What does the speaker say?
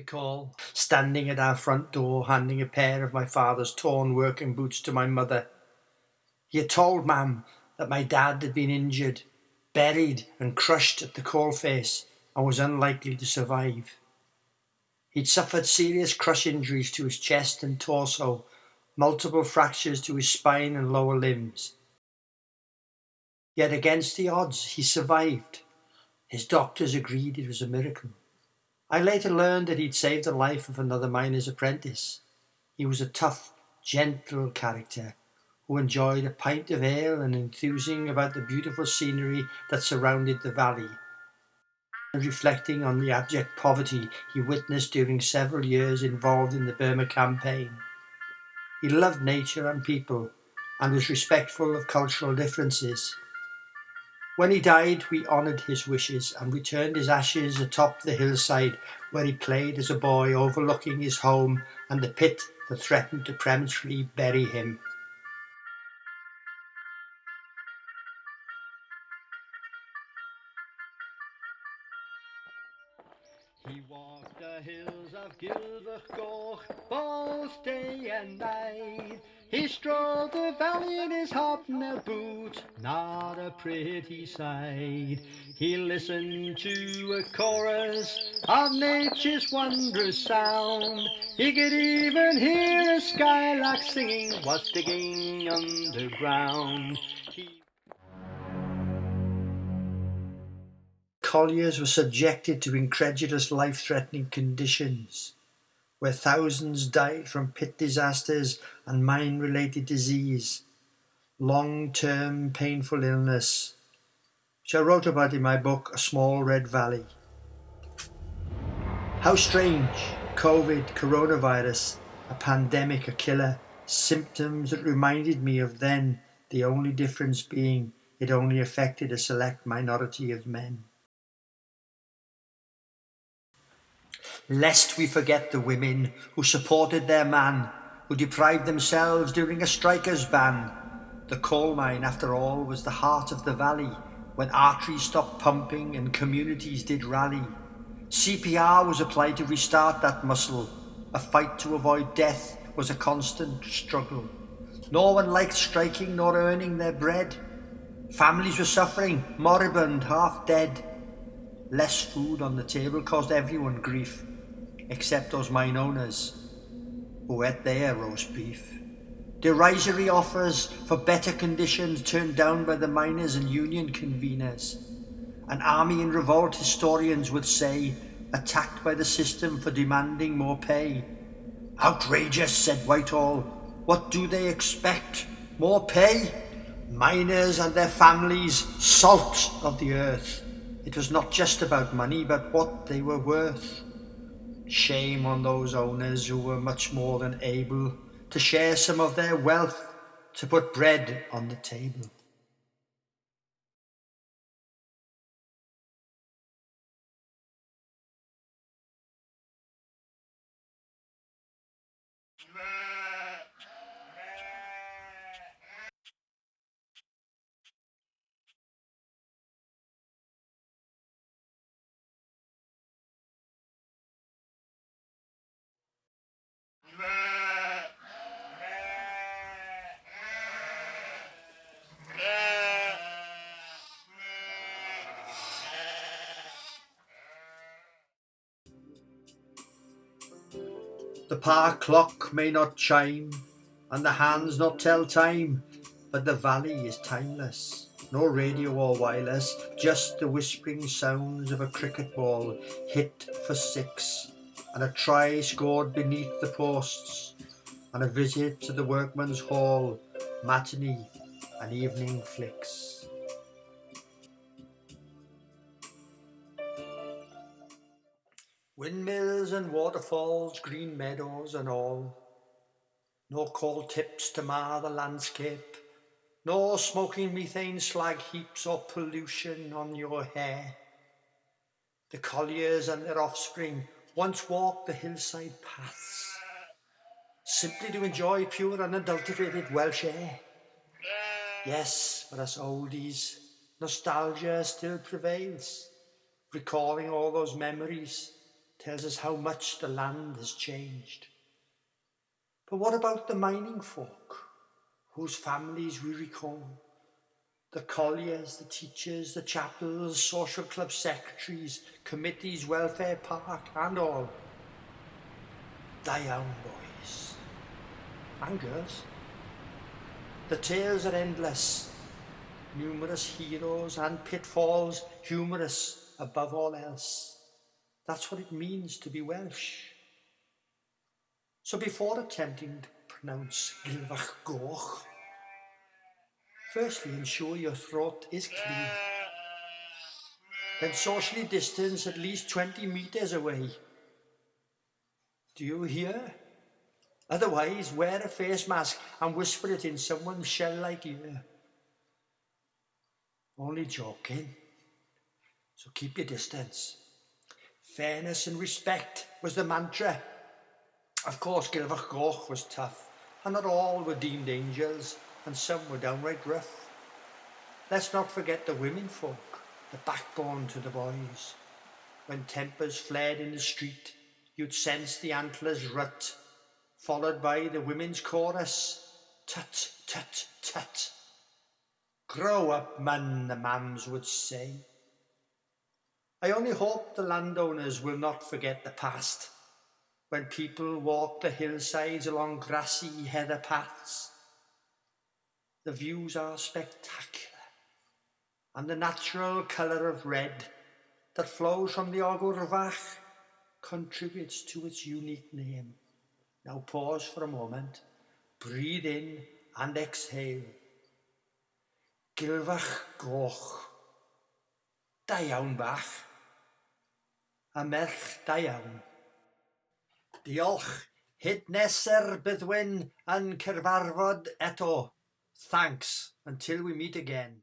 recall standing at our front door handing a pair of my father's torn working boots to my mother. He had told Mam that my dad had been injured, buried and crushed at the coalface and was unlikely to survive. He'd suffered serious crush injuries to his chest and torso, multiple fractures to his spine and lower limbs. Yet against the odds, he survived. His doctors agreed it was a miracle. I later learned that he'd saved the life of another miner's apprentice. He was a tough, gentle character who enjoyed a pint of ale and enthusing about the beautiful scenery that surrounded the valley, and reflecting on the abject poverty he witnessed during several years involved in the Burma campaign. He loved nature and people and was respectful of cultural differences. When he died, we honoured his wishes and returned his ashes atop the hillside where he played as a boy, overlooking his home and the pit that threatened to prematurely bury him. He walked the hills of Gilfach Goch both day and night. He strode the valley in his hobnail boot, not a pretty sight. He listened to a chorus of nature's wondrous sound. He could even hear a skylark singing what's digging underground. Colliers were subjected to incredulous life-threatening conditions, where thousands died from pit disasters and mine-related disease, long-term painful illness, which I wrote about in my book, A Small Red Valley. How strange, COVID, coronavirus, a pandemic, a killer, symptoms that reminded me of then, the only difference being it only affected a select minority of men. Lest we forget the women who supported their man, who deprived themselves during a striker's ban. The coal mine, after all, was the heart of the valley, when arteries stopped pumping and communities did rally. CPR was applied to restart that muscle. A fight to avoid death was a constant struggle. No one liked striking nor earning their bread. Families were suffering, moribund, half dead. Less food on the table caused everyone grief, except those mine owners who ate their roast beef. Derisory offers for better conditions turned down by the miners and union conveners. An army in revolt, historians would say, attacked by the system for demanding more pay. Outrageous, said Whitehall. What do they expect? More pay? Miners and their families, salt of the earth. It was not just about money, but what they were worth. Shame on those owners who were much more than able to share some of their wealth to put bread on the table. The park clock may not chime, and the hands not tell time, but the valley is timeless. No radio or wireless, just the whispering sounds of a cricket ball hit for six, and a try scored beneath the posts, and a visit to the workman's hall, matinee and evening flicks. Windmills and waterfalls, green meadows and all. No coal tips to mar the landscape. No smoking methane slag heaps or pollution on your hair. The colliers and their offspring once walked the hillside paths, simply to enjoy pure unadulterated Welsh air. Yes, for us oldies, nostalgia still prevails, recalling all those memories, tells us how much the land has changed. But what about the mining folk, whose families we recall? The colliers, the teachers, the chapels, social club secretaries, committees, welfare park, and all. Die young boys and girls. The tales are endless, numerous heroes and pitfalls, humorous above all else. That's what it means to be Welsh. So before attempting to pronounce Gilfach Goch, firstly ensure your throat is clean. Then socially distance at least 20 metres away. Do you hear? Otherwise, wear a face mask and whisper it in someone's shell-like ear. Only joking. So keep your distance. Fairness and respect was the mantra. Of course, Gilfach Goch was tough, and not all were deemed angels, and some were downright rough. Let's not forget the women folk, the backbone to the boys. When tempers flared in the street, you'd sense the antlers rut, followed by the women's chorus, tut, tut, tut. Grow up, man, the mams would say. I only hope the landowners will not forget the past, when people walk the hillsides along grassy heather paths. The views are spectacular, and the natural colour of red that flows from the Ogwrfach contributes to its unique name. Now pause for a moment, breathe in and exhale. Gilfach Goch, da iawn bach, a merch da iawn. Diolch, hyd neser byddwn yn cyfarfod eto. Thanks, until we meet again.